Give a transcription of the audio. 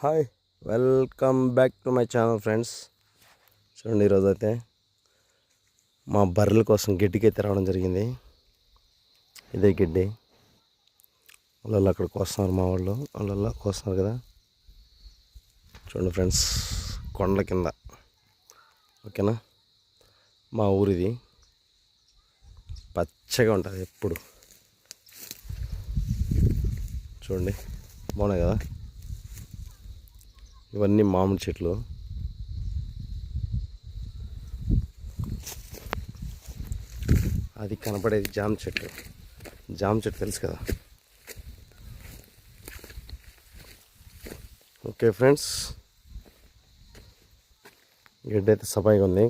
Hi, welcome back to my channel friends. చూడండి, ఈరోజు అయితే మా బర్రెల కోసం గడ్డికి అయితే రావడం జరిగింది. ఇదే గడ్డి వాళ్ళు అక్కడ కోస్తున్నారు, మా వాళ్ళు వాళ్ళ కోస్తున్నారు కదా. చూడండి ఫ్రెండ్స్, కొండల కింద, ఓకేనా. మా ఊరిది పచ్చగా ఉంటుంది ఎప్పుడు. చూడండి, బాగున్నాయి కదా. ఇవన్నీ మామిడి చెట్లు. అది కనపడేది జామ చెట్టు. జామ చెట్టు తెలుసు కదా. ఓకే ఫ్రెండ్స్, గడ్డి అయితే సఫాయిగా ఉంది.